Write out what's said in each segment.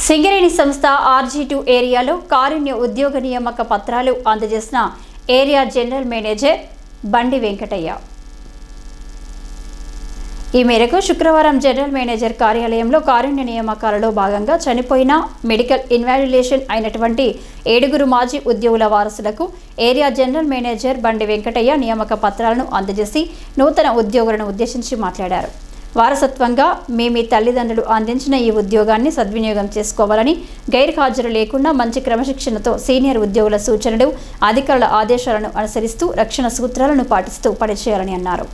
సింగరేణి సంస్థ RG2 ఏరియాలో కారుణ్య ఉద్యోగ నియామక పత్రాలు అందజేసిన ఏరియా జనరల్ మేనేజర్ బండి వెంకటయ్య. ఈ మేరకు శుక్రవారం జనరల్ మేనేజర్ కార్యాలయంలో కారుణ్య నియామకాలలో భాగంగా చనిపోయిన మెడికల్ ఇన్వాల్యులేషన్ అయినటువంటి 7 మాజీ ఉద్యోగుల వారసులకు ఏరియా జనరల్ మేనేజర్ బండి వెంకటయ్య నియామక పత్రాలను అందజేసి నూతన ఉద్యోగులను ఉద్దేశించి మాట్లాడారు. వారసత్వంగా మీ తల్లిదండ్రులు అందించిన ఈ ఉద్యోగాన్ని సద్వినియోగం చేసుకోవాలని, గైర్హాజరు లేకుండా మంచి క్రమశిక్షణతో సీనియర్ ఉద్యోగుల సూచనలు, అధికారుల ఆదేశాలను అనుసరిస్తూ రక్షణ సూత్రాలను పాటిస్తూ పనిచేయాలని అన్నారు.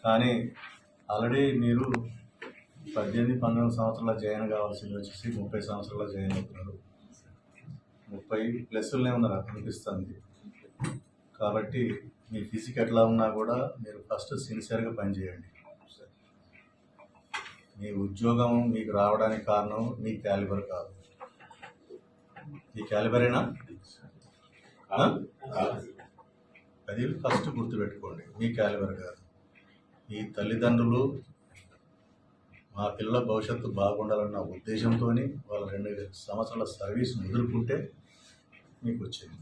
కానీ ఆల్రెడీ మీరు 18-19 సంవత్సరాల జాయిన్ కావాల్సింది వచ్చేసి 30 సంవత్సరాల జాయిన్ అవుతున్నారు. 30+ ఉన్నారు అనిపిస్తుంది. కాబట్టి మీ ఫిజిక్ ఎట్లా ఉన్నా కూడా మీరు ఫస్ట్ సిన్సియర్గా పనిచేయండి. మీ ఉద్యోగం మీకు రావడానికి కారణం మీ క్యాలిబర్ కాదు. మీ క్యాలిబరేనా? అది ఫస్ట్ గుర్తుపెట్టుకోండి. మీ క్యాలిబర్ కాదు. ఈ తల్లిదండ్రులు మా పిల్లల భవిష్యత్తు బాగుండాలన్న ఉద్దేశంతో వాళ్ళ 2 సంవత్సరాల సర్వీస్ వదులుకుంటే మీకు వచ్చింది.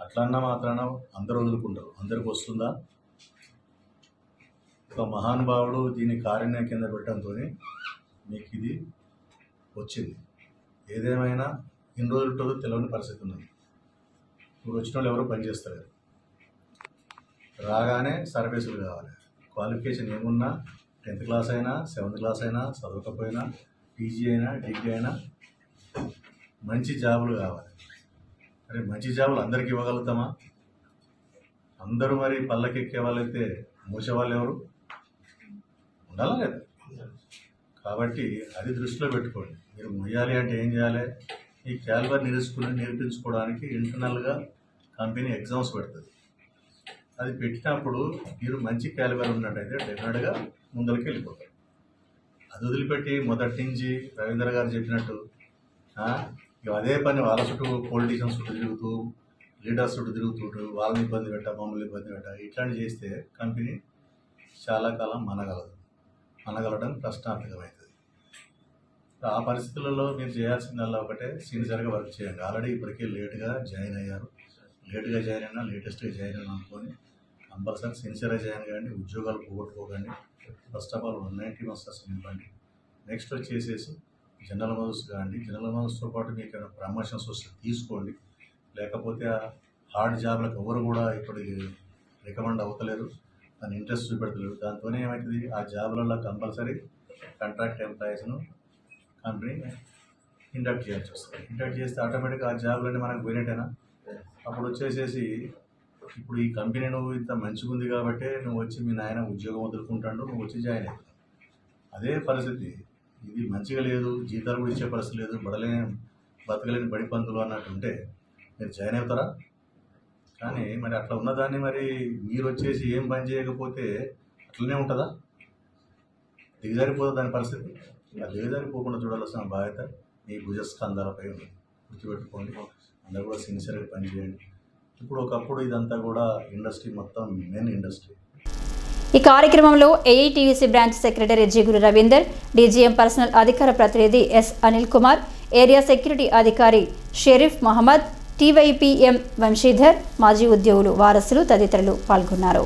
అట్లన్నా మాత్రాన అందరూ వదులుకుంటారు. అందరికి వస్తుందా? ఒక మహానుభావుడు దీన్ని కారుణ్యం కింద పెట్టడంతో మీకు ఇది వచ్చింది. ఏదేమైనా ఇన్ని రోజులతో తెలియని పరిస్థితి ఉన్నది. ఇప్పుడు వచ్చిన వాళ్ళు ఎవరో పనిచేస్తారు. రాగానే సర్వీసులు కావాలి. క్వాలిఫికేషన్ ఏమున్నా 10th క్లాస్ అయినా 7th క్లాస్ అయినా చదవకపోయినా PG అయినా డిగ్రీ అయినా మంచి జాబులు కావాలి. మరి మంచి జాబులు అందరికీ ఇవ్వగలుగుతామా? అందరూ మరి పల్లకెక్కే వాళ్ళైతే మూసేవాళ్ళు ఎవరు? ఉండాలా లేదా? కాబట్టి అది దృష్టిలో పెట్టుకోండి. మీరు మొయ్యాలి అంటే ఏం చేయాలి? ఈ క్యాలిబర్ నేర్పించుకోవడానికి ఇంటర్నల్గా కంపెనీ ఎగ్జామ్స్ పెడుతుంది. అది పెట్టినప్పుడు మీరు మంచి క్యాలిబర్ ఉన్నట్టయితే డెఫినెట్గా ముందరికి వెళ్ళిపోతారు. అది వదిలిపెట్టి మొదటి నుంచి రవీంద్ర గారు చెప్పినట్టు అదే పని వాళ్ళ చుట్టూ పొలిటీషియన్స్ చుట్టూ తిరుగుతూ, లీడర్స్ చుట్టూ తిరుగుతుంటూ వాళ్ళని ఇబ్బంది పెట్ట, మమ్మల్ని ఇబ్బంది పెట్ట, ఇట్లాంటి చేస్తే కంపెనీ చాలా కాలం మనగలడం కష్టార్థకమవుతుంది. ఆ పరిస్థితులలో మీరు చేయాల్సిందల్లా ఒకటే, సిన్సియర్గా వర్క్ చేయండి. ఆల్రెడీ ఇప్పటికే లేట్గా జాయిన్ అయ్యారు. లేట్గా జాయిన్ అయినా లేటెస్ట్గా జాయిన్ అయినా అనుకొని కంపల్సరీ సిన్సియర్గా జాయిన్ కాండి. ఉద్యోగాలు పోగొట్టుకోకండి. ఫస్ట్ ఆఫ్ ఆల్ 190 మస్టర్స్ నింపండి. నెక్స్ట్ వచ్చేసేసి జనరల్ మోడల్స్ కాండి. జనరల్ మోడల్స్తో పాటు మీకు ఏమైనా ప్రమోషన్స్ వస్తే తీసుకోండి. లేకపోతే హార్డ్ జాబ్లకు ఎవరు కూడా ఇప్పుడు రికమెండ్ అవుతలేరు, దాని ఇంట్రెస్ట్ చూపెడతలేరు. దాంతోనే ఏమవుతుంది, ఆ జాబ్లలో కంపల్సరీ కాంట్రాక్ట్ ఎంప్లాయీస్ను కంపెనీ ఇండక్ట్ చేయాల్సి వస్తుంది. ఇండక్ట్ చేస్తే ఆటోమేటిక్గా ఆ జాబ్లన్నీ మనకు పోయినట్టేనా? అప్పుడు వచ్చేసేసి ఇప్పుడు ఈ కంపెనీ నువ్వు ఇంత మంచిగా ఉంది కాబట్టి నువ్వు వచ్చి మీ నాయన ఉద్యోగం వదులుకుంటాడు, నువ్వు వచ్చి జాయిన్ అవుతావు. అదే పరిస్థితి ఇది మంచిగా లేదు, జీతాలు కూడా ఇచ్చే పరిస్థితి లేదు, బతకలేని బడి పంతులు అన్నట్టు ఉంటే మీరు జాయిన్ అవుతారా? కానీ మరి అట్లా ఉన్నదాన్ని మరి మీరు వచ్చేసి ఏం పని చేయకపోతే అట్లనే ఉంటుందా? దిగజారిపోతుంది దాని పరిస్థితి. ఆ దిగజారిపోకుండా చూడాల్సిన బాధ్యత మీ భుజస్కంధాలపై ఉంది. గుర్తుపెట్టుకోండి. అందరూ కూడా సిన్సియర్గా పనిచేయండి. ఇప్పుడు ఒకప్పుడు ఇదంతా కూడా ఇండస్ట్రీ మొత్తం మెయిన్ ఇండస్ట్రీ. ఈ కార్యక్రమంలో AITUC బ్రాంచ్ సెక్రటరీ జిగురు రవీందర్, DGM పర్సనల్ అధికార ప్రతినిధి S Anil Kumar, area security అధికారి షరీఫ్ మహమ్మద్, TYPM వంశీధర్, మాజీ ఉద్యోగులు, వారసులు తదితరులు పాల్గొన్నారు.